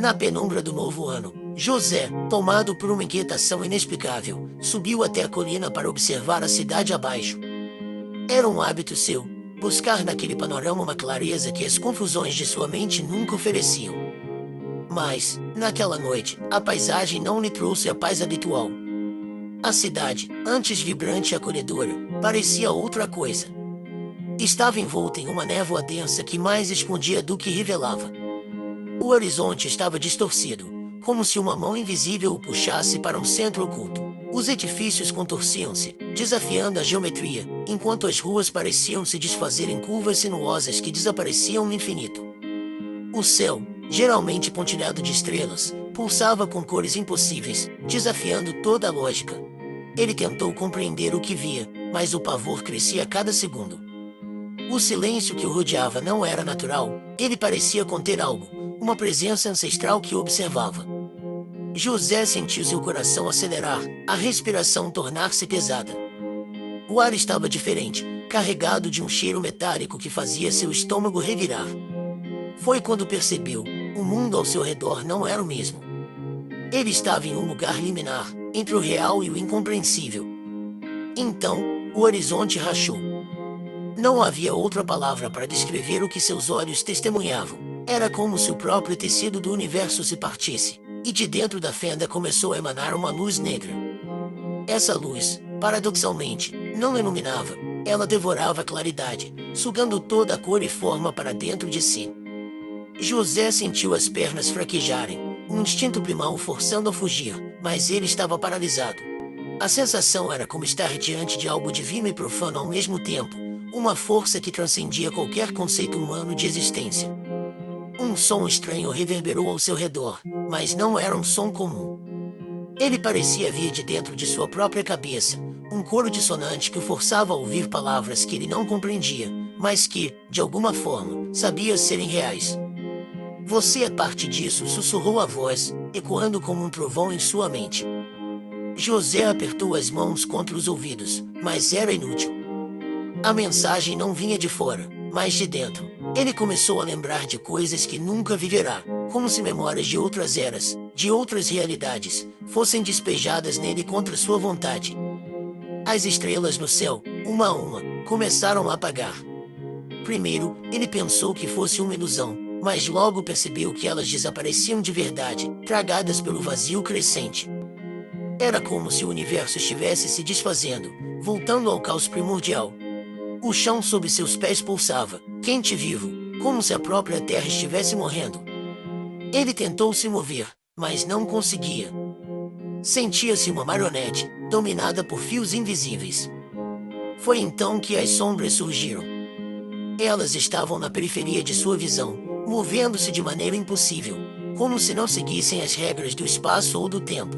Na penumbra do novo ano, José, tomado por uma inquietação inexplicável, subiu até a colina para observar a cidade abaixo. Era um hábito seu, buscar naquele panorama uma clareza que as confusões de sua mente nunca ofereciam. Mas, naquela noite, a paisagem não lhe trouxe a paz habitual. A cidade, antes vibrante e acolhedora, parecia outra coisa. Estava envolta em uma névoa densa que mais escondia do que revelava. O horizonte estava distorcido, como se uma mão invisível o puxasse para um centro oculto. Os edifícios contorciam-se, desafiando a geometria, enquanto as ruas pareciam se desfazer em curvas sinuosas que desapareciam no infinito. O céu, geralmente pontilhado de estrelas, pulsava com cores impossíveis, desafiando toda a lógica. Ele tentou compreender o que via, mas o pavor crescia a cada segundo. O silêncio que o rodeava não era natural, ele parecia conter algo, uma presença ancestral que o observava. José sentiu seu coração acelerar, a respiração tornar-se pesada. O ar estava diferente, carregado de um cheiro metálico que fazia seu estômago revirar. Foi quando percebeu, o mundo ao seu redor não era o mesmo. Ele estava em um lugar liminar, entre o real e o incompreensível. Então, o horizonte rachou. Não havia outra palavra para descrever o que seus olhos testemunhavam. Era como se o próprio tecido do universo se partisse, e de dentro da fenda começou a emanar uma luz negra. Essa luz, paradoxalmente, não iluminava, ela devorava a claridade, sugando toda a cor e forma para dentro de si. José sentiu as pernas fraquejarem, um instinto primal forçando a fugir, mas ele estava paralisado. A sensação era como estar diante de algo divino e profano ao mesmo tempo, uma força que transcendia qualquer conceito humano de existência. Um som estranho reverberou ao seu redor, mas não era um som comum. Ele parecia vir de dentro de sua própria cabeça, um coro dissonante que o forçava a ouvir palavras que ele não compreendia, mas que, de alguma forma, sabia serem reais. Você é parte disso, sussurrou a voz, ecoando como um trovão em sua mente. José apertou as mãos contra os ouvidos, mas era inútil. A mensagem não vinha de fora, mas de dentro. Ele começou a lembrar de coisas que nunca viverá, como se memórias de outras eras, de outras realidades, fossem despejadas nele contra sua vontade. As estrelas no céu, uma a uma, começaram a apagar. Primeiro, ele pensou que fosse uma ilusão, mas logo percebeu que elas desapareciam de verdade, tragadas pelo vazio crescente. Era como se o universo estivesse se desfazendo, voltando ao caos primordial. O chão sob seus pés pulsava, quente e vivo, como se a própria terra estivesse morrendo. Ele tentou se mover, mas não conseguia. Sentia-se uma marionete, dominada por fios invisíveis. Foi então que as sombras surgiram. Elas estavam na periferia de sua visão, movendo-se de maneira impossível, como se não seguissem as regras do espaço ou do tempo.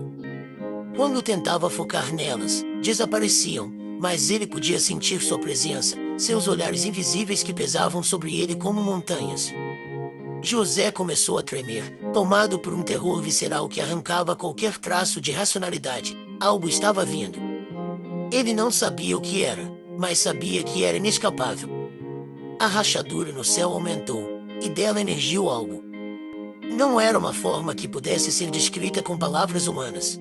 Quando tentava focar nelas, desapareciam, mas ele podia sentir sua presença, seus olhares invisíveis que pesavam sobre ele como montanhas. José começou a tremer, tomado por um terror visceral que arrancava qualquer traço de racionalidade. Algo estava vindo. Ele não sabia o que era, mas sabia que era inescapável. A rachadura no céu aumentou, e dela emergiu algo. Não era uma forma que pudesse ser descrita com palavras humanas.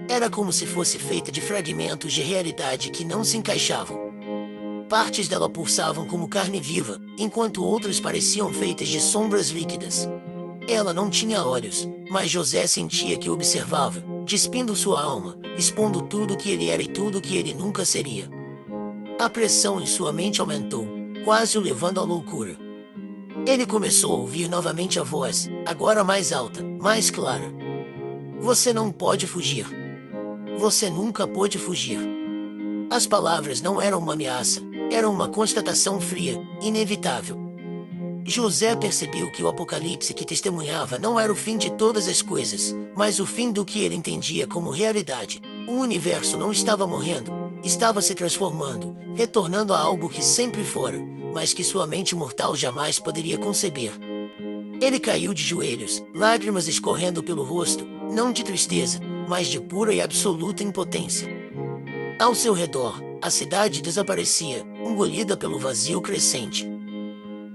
Era como se fosse feita de fragmentos de realidade que não se encaixavam. Partes dela pulsavam como carne viva, enquanto outras pareciam feitas de sombras líquidas. Ela não tinha olhos, mas José sentia que observava, despindo sua alma, expondo tudo o que ele era e tudo o que ele nunca seria. A pressão em sua mente aumentou, quase o levando à loucura. Ele começou a ouvir novamente a voz, agora mais alta, mais clara. Você não pode fugir. Você nunca pôde fugir. As palavras não eram uma ameaça, eram uma constatação fria, inevitável. José percebeu que o apocalipse que testemunhava não era o fim de todas as coisas, mas o fim do que ele entendia como realidade. O universo não estava morrendo, estava se transformando, retornando a algo que sempre fora, mas que sua mente mortal jamais poderia conceber. Ele caiu de joelhos, lágrimas escorrendo pelo rosto, não de tristeza, mas de pura e absoluta impotência. Ao seu redor, a cidade desaparecia, engolida pelo vazio crescente.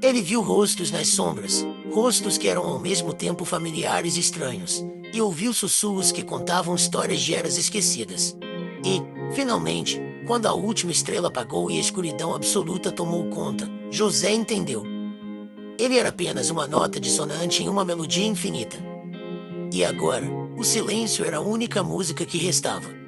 Ele viu rostos nas sombras, rostos que eram ao mesmo tempo familiares e estranhos, e ouviu sussurros que contavam histórias de eras esquecidas. E, finalmente, quando a última estrela apagou e a escuridão absoluta tomou conta, José entendeu. Ele era apenas uma nota dissonante em uma melodia infinita. E agora, o silêncio era a única música que restava.